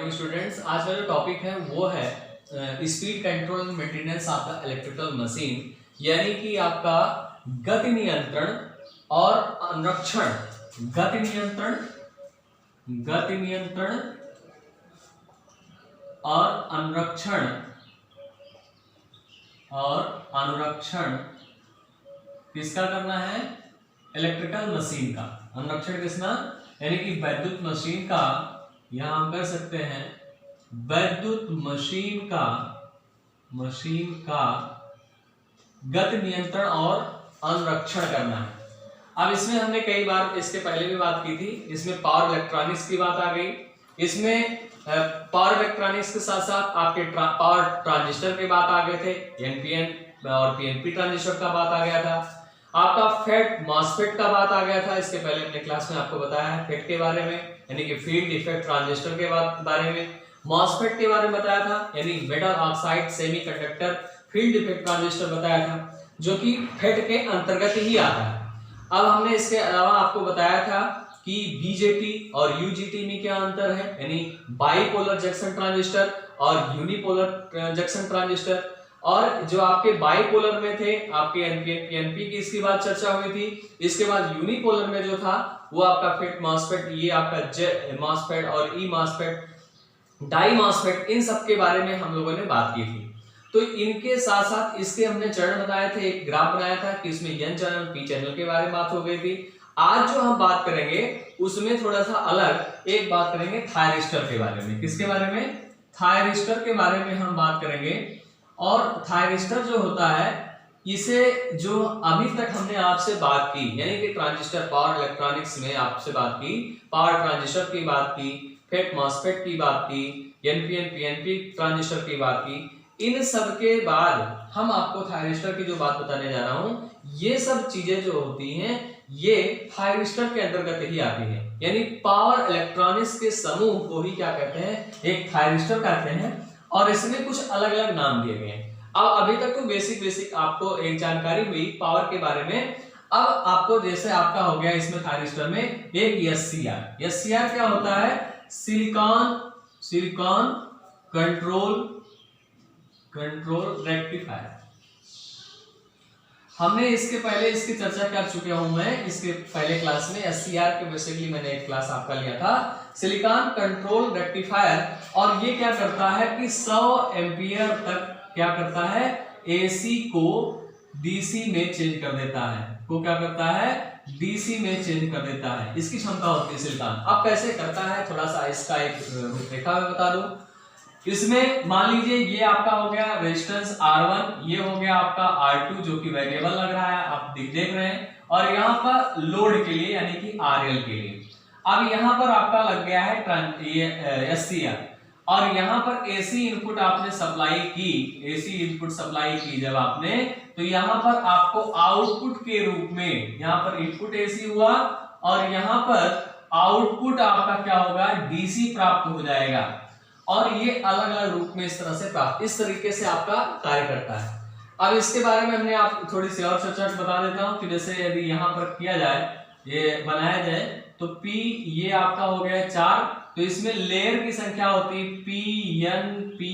Morning students. आज का जो टॉपिक है वो है speed control and maintenance of the electrical machine, यानी कि आपका गति नियंत्रण और अनुरक्षण, गति नियंत्रण और अनुरक्षण किसका करना है? इलेक्ट्रिकल मशीन का अनुरक्षण किसना, यानी कि वैद्युत मशीन का। यहां हम कर सकते हैं वैद्युत मशीन का गति नियंत्रण और अनुरक्षण करना है। अब इसमें हमने कई बार इसके पहले भी बात की थी। इसमें पावर इलेक्ट्रॉनिक्स की बात आ गई, इसमें पावर इलेक्ट्रॉनिक्स के साथ साथ आपके पावर ट्रांजिस्टर की बात आ गए थे, एनपीएन और पीएनपी ट्रांजिस्टर का बात आ गया था, आपका फेट मॉसफेट का बात आ गया था। इसके पहले अपने क्लास में आपको बताया है फेट के बारे में, यानी कि फील्ड इफेक्ट ट्रांजिस्टर के बारे में, मॉसफेट के बारे में बताया था, यानी metal oxide semiconductor field effect transistor बताया था, जो कि फेट के अंतर्गत ही आता है। अब हमने इसके अलावा आपको बताया था कि बीजेटी और यूजीटी में क्या अंतर है, यानी बाइपोलर जंक्शन ट्रांजिस्टर और यूनिपोलर जंक्शन ट्रांजिस्टर। और जो आपके बाइपोलर में थे आपके एनपीएन पीएनपी की इसकी बात चर्चा हुई थी। इसके बाद यूनिपोलर में जो था वो आपका फेट मॉसफेट, ये आपका जे मॉसफेट और ई मॉसफेट, डाई मॉसफेट, इन सब के बारे में हम लोगों ने बात की थी। तो इनके साथ साथ इसके हमने चरण बताए थे, एक ग्राफ बनाया था कि इसमें एन चैनल पी चैनल के बारे में बात हो गई थी। आज जो हम बात करेंगे उसमें थोड़ा सा अलग एक बात करेंगे थायरिस्टर के बारे में। किसके बारे में? थायरिस्टर के बारे में हम बात करेंगे। और थायरिस्टर जो होता है, इसे जो अभी तक हमने आपसे बात की, यानी कि ट्रांजिस्टर पावर इलेक्ट्रॉनिक्स में आपसे बात की, पावर ट्रांजिस्टर की बात की, फेट मॉसफेट की बात की, एनपीएन पीएनपी ट्रांजिस्टर की बात की, इन सब के बाद हम आपको थायरिस्टर की जो बात बताने जा रहा हूं, ये सब चीजें जो होती हैं ये थायरिस्टर के अंतर्गत ही आती हैं, यानी पावर इलेक्ट्रॉनिक्स के समूह को ही क्या कहते हैं? एक थायरिस्टर कहते हैं। और इसमें कुछ अलग अलग नाम दिए गए हैं। अब अभी तक तो बेसिक आपको एक जानकारी हुई पावर के बारे में। अब आपको जैसे आपका हो गया इसमें थायरिस्टर में एक एससीआर। एससीआर क्या होता है? Silicon control rectifier. हमने इसके पहले इसकी चर्चा कर चुका हूं मैं इसके पहले क्लास में। एससीआर के बेसिकली मैंने एक क्लास आपका लिया था, सिलिकॉन कंट्रोल रेक्टिफायर। और ये क्या करता है कि 100 एम्पियर तक क्या करता है? एसी को डीसी में चेंज कर देता है। को क्या करता है? डीसी में चेंज कर देता है। इसकी क्षमता होती है सिलिकॉन। अब कैसे करता है, थोड़ा सा इसका एक रूपरेखा में बता दूं। इसमें मान लीजिए ये आपका हो गया रेजिस्टेंस R1, ये हो गया आपका R2 जो कि वेरिएबल लग रहा है, आप देख रहे हैं, और यहाँ पर लोड के लिए यानी कि RL के लिए। अब यहाँ पर आपका लग गया है SCR, और यहाँ पर AC इनपुट आपने सप्लाई की, AC इनपुट सप्लाई की जब आपने, तो यहाँ पर आपको आउटपुट के रूप में, यहाँ पर इनपुट AC हुआ और यहाँ पर आउटपुट आपका क्या होगा? DC प्राप्त हो जाएगा। और ये अलग अलग रूप में इस तरह से प्राप्त, इस तरीके से आपका कार्य करता है। अब इसके बारे में हमने आप थोड़ी सी और चर्चा बता देता हूं कि जैसे यदि यहाँ पर किया जाए, ये बनाया जाए, तो P ये आपका हो गया 4, तो इसमें लेयर की संख्या होती है P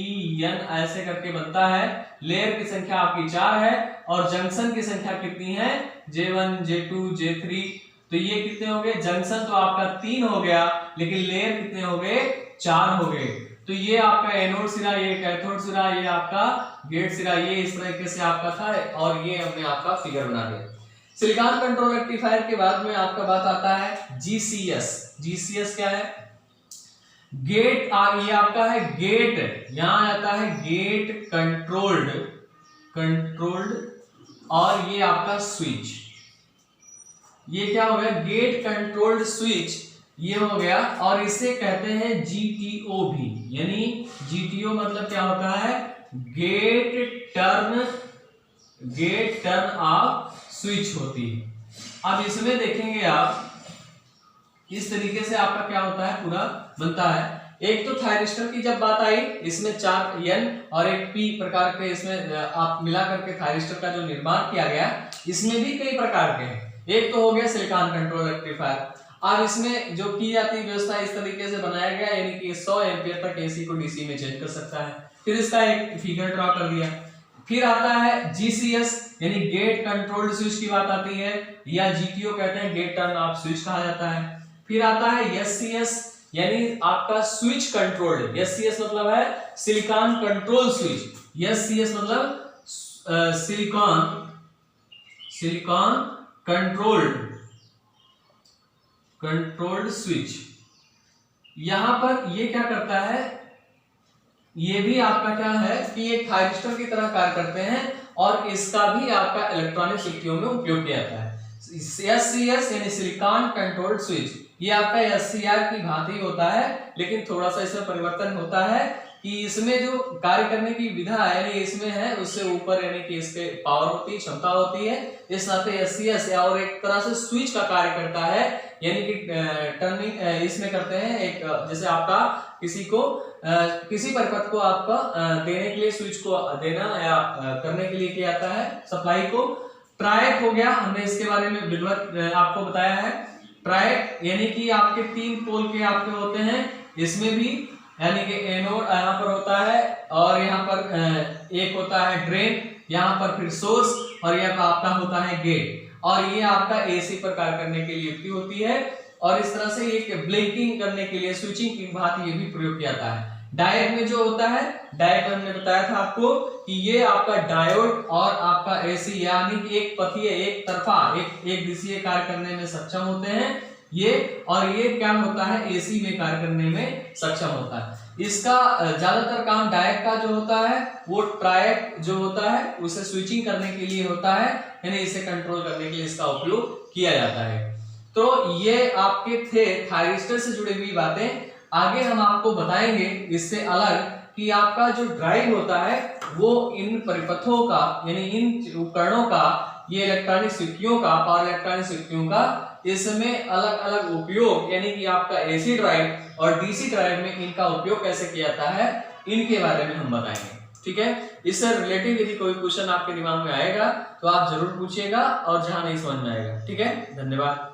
N ऐसे करके बनता है। लेयर की संख्या आपकी 4 है और जंक्शन की संख्या कितनी है? J1 J2 J3। तो ये कितने हो गए? जंक्शन तो आपका 3 हो गया, लेकिन लेयर कितने हो गए? 4 हो गए। तो ये आपका एनोड सिरा, ये कैथोड सिरा, ये आपका गेट सिरा, ये इस तरीके से आपका था। और ये हमने आपका फिगर बना दिया। सिलिकॉन कंट्रोल रेक्टिफायर के बाद में आपका बात आता है GCS। GCS क्या है? गेट, ये आपका है गेट, यहां आता है गेट कंट्रोल्ड, और ये आपका स्विच। ये क्या हो गया? गेट कंट्रोल्ड स्विच, ये हो गया। और इसे कहते हैं GTO भी, यानी GTO मतलब क्या होता है? गेट टर्न ऑफ स्विच होती है। अब इसमें देखेंगे आप इस तरीके से आपका क्या होता है, पूरा बनता है। एक तो थायरिस्टर की जब बात आई, इसमें 4 N और एक P प्रकार के इसमें आप मिला करके थायरिस्टर का जो निर्माण किया गया, इसमें भी कई प्रकार के हैं। एक तो हो गया सिलिकॉन कंट्रोल रेक्टिफायर। अब इसमें जो की जाती व्यवस्था इस तरीके से बनाया गया, यानी कि 100 एम्पियर तक एसी को डीसी में चेंज कर सकता है। फिर इसका एक फिगर ड्रॉ कर दिया। फिर आता है जीसीएस यानी गेट कंट्रोल्ड स्विच की बात आती है, या जीटीओ कहते हैं, गेट टर्न ऑफ स्विच कहा जाता है। फिर आता है एससीएस यानी आपका स्विच कंट्रोल्ड, एससीएस मतलब है सिलिकॉन कंट्रोल स्विच, एससीएस मतलब सिलिकॉन कंट्रोल्ड स्विच। यहां पर ये क्या करता है, ये भी आपका क्या है कि एक थायरिस्टर की तरह कार्य करते हैं और इसका भी आपका इलेक्ट्रॉनिक युक्तियों में उपयोग किया जाता है। एससीएस यानी सिलिकॉन कंट्रोल्ड स्विच, ये आपका एससीआर की भांति होता है, लेकिन थोड़ा सा इसमें परिवर्तन होता है कि इसमें जो कार्य करने की विधा है यानी इसमें है उससे ऊपर यानी कि इसके पावर होती है, क्षमता होती है। इस नाते एससीएस और एक तरह से स्विच का कार्य करता है, यानी कि टर्निंग इसमें करते हैं एक, जैसे आपका किसी को किसी परिपथ को आपका देने के लिए स्विच को देना या करने के लिए किया जाता है सप्लाई को। ट्रायक हो गया, हमने इसके बारे में विधिवत आपको बताया है। ट्रायक यानी कि आपके 3 पोल के आपके होते हैं, इसमें भी यानी कि एनोड यहाँ पर होता है और यहाँ पर एक होता है ड्रेन, यहाँ पर फिर सोर्स और यह आपका होता है गेट, और ये आपका एसी पर कार्य करने के लिए युक्ति होती है। और इस तरह से एक ब्लिंकिंग करने के लिए स्विचिंग की भांति ये भी प्रयोग किया जाता है। डायोड में जो होता है, डायोड में हमने बताया था आपको कि ये आपका डायोड और आपका एसी यानी कि एक पथीय एक तरफा एक दिशीय कार्य करने में सक्षम होते हैं ये, और ये क्या होता है एसी में कार्य करने में सक्षम होता है। इसका ज्यादातर काम डायोड का जो होता है वो ट्रायक जो होता है उसे स्विचिंग करने के लिए होता है, यानी इसे कंट्रोल करने के लिए इसका उपयोग किया जाता है। तो ये आपके थे थायरिस्टर से जुड़ी हुई बातें। आगे हम आपको बताएंगे इससे अलग कि आपका जो ड्राइव होता है वो इन परिपथों का यानी इन उपकरणों का, ये इलेक्ट्रॉनिक युक्तियों का, पावर इलेक्ट्रॉनिक युक्तियों का इसमें अलग अलग उपयोग, यानी कि आपका एसी ड्राइव और डीसी ड्राइव में इनका उपयोग कैसे किया जाता है, इनके बारे में हम बताएंगे। ठीक है, इससे रिलेटिव यदि कोई क्वेश्चन आपके दिमाग में आएगा तो आप जरूर पूछिएगा, और जहां नहीं समझ में आएगा। ठीक है, धन्यवाद।